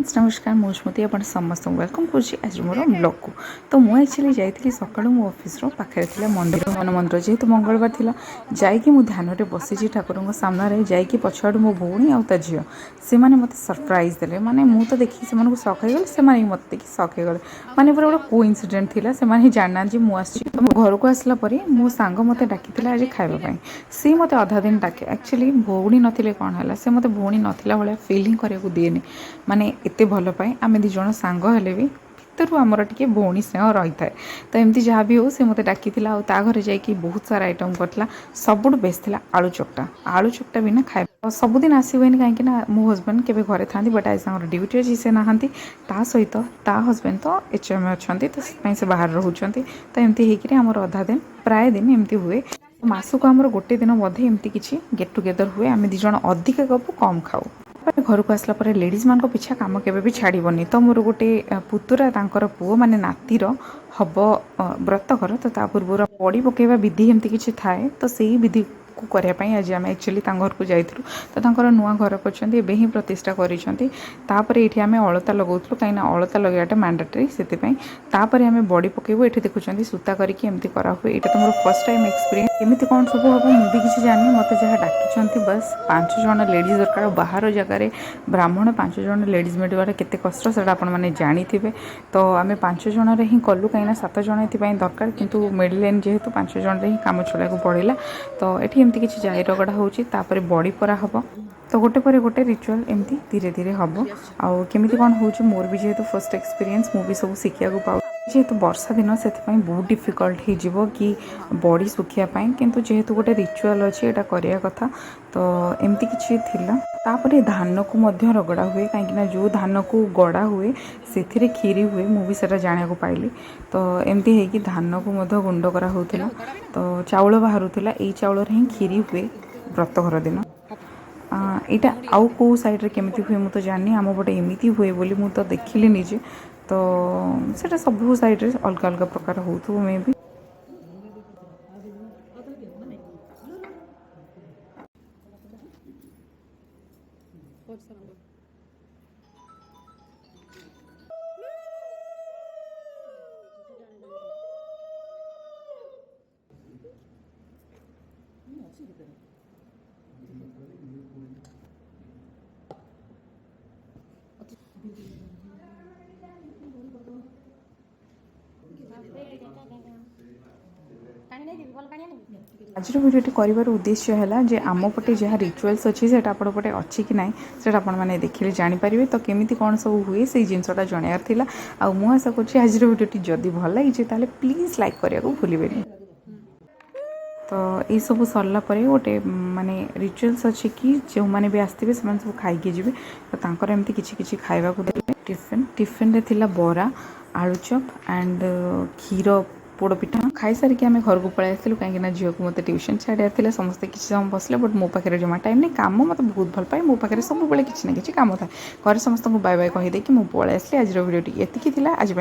नमस्कार मु स्मृति आप समस्त वेलकम करुँच आज मोर ब्लॉग को। तो मुझे एक्चुअली जाइली सका मो ऑफिस पाखे मंदिर मन मंदिर जेहेतु मंगलवार था जाकि मुझे ध्यान में बसी ठाकुर सामने जाकि पछआड़ मो भौणी आ झी से मत सरप्राइज देले माने मु तो देखी से सक हो से मत देखी सक हो माने पूरा गोटे कोइंसिडेंट थिला से जानना मुझे घर को आसला मो सांग मत डाकी आज खावाई सी मत अधा दिन डाके एक्चुअली भौणी नथिले कौन है से मत भौणी नथिला भाया फिलिंग करने दिएनि माने एते भल पाए आम दी जन सांग हेले भी भितर आमर टी भौणी स्नेह रही है। तो एमती जहाँ भी हो सी मत डाकी घरे जाकि बहुत सारा आइटम करला सबुठ बेस्ट था आलू चकटा बिना खाए सबुदिन आसबेनि कहीं मो हजबैंड के घरे था बट आज ड्यूटी अच्छी से नहांती ता सहित ता हजबैंड तो एचएम अच्छा तो से बाहर रोचान तो एमती होमर अधा दिन प्राय दिन एमती हुए मासक आमर गोटे दिन बोधे एमती किसी गेट टुगेदर हुए आम दिज अधिक गपु कम खाऊ घर को आसला लेडीज मान पिछा कम केवे भी छाड़बनी तो मोर गोटे पुतुरा तांकर पुओ माने नातीर हम व्रतकर तो ता पूर्व पड़ी पकेवा विधि एमती किसी थाए तो सही विधि को करने आज आम एक्चुअली घर को जाइलु तो नुआ घर कर ही प्रतिष्ठा करपर आम अलता लगाऊँ कहीं अलता लगवाटा मैंडेटरी से आम बड़ी पकेबू ये देखुं सूता करके एमती करा हुए यहाँ तो मोर फर्स्ट टाइम एक्सपीरियंस केमी कौन सब हम मुझे किसी जानी मत जहाँ डाकी बस 5 जन लेडीज दरकार बाहर जगार ब्राह्मण 5 जन लेडीज मिलवा केते कष्ट से आपने जानी तो आम 5 जन ही कलु कहीं 7 जन ये दरकार किंतु मिलने जेहेतु 5 जन ही कम चलाक पड़ा तो ये एमती किसी जाई रगड़ा होपर बड़ी परा हम तो गोटे पर गोटे रिचुअल एमती धीरे धीरे हम आउ केमी कौन हो मोर भी जेहेतु फर्स्ट एक्सपीरियंस मुझे सब शिखा पाऊ जेहेतु वर्षा दिन से बहुत डिफिकल्ट हो कि बड़ी सुखापी किंतु जेहेतु गोटे रिचुअल अच्छी यहाँ करने कथा तो एमती किसी तापर धान को मध्य रगड़ा हुए कहीं जो धान को गड़ा हुए से खीरी हुए मुझे जाना पाइली तो एमती है कि धान को मध्य गुंड करा होता तो चाउल बाहरुला यही चाउल ही खीरी हुए व्रतघर दिन यहाँ आउ कौ साइड केमी हुए मुझे जानी आम पटे एमती हुए बोली मुझे तो देखिली निजे तो सेटा सब साइड रे अलग अलग प्रकार हो मे भी आज भिडियोटी कर उद्देश्य है जे आम पटे जहाँ रिचुअल्स अच्छी से आपण पटे अच्छी कि ना से आपने देखिले जानीपारे तो केमी कौन सब हुए से जिनसा जनार था आ मु आशा कर आज भिडियोटी जदि भल लगी ताले प्लीज लाइक करने को भूलें तो ये सब सरला गोटे माने रिचुअल्स अच्छी कि जो मैंने भी आसते से सब खाई जी तो एमती किसी खावा टिफिन टिफिन रे थिला बरा आलूचप एंड क्षीर पोड़ पिठा खाई सारिक आम घर को पलि आसलु कहीं झील को मत ट्यूशन छाड़ार समस्त किसी समय बसले बट मो पाखे जमा टाइम नहीं कम मत बहुत भल पाए मो पाखे सब किसी ना कि कम था घर समस्त बाय बाय कहीदे कि मुझे पलि आसली आज भिडियोटी एतिकी आज।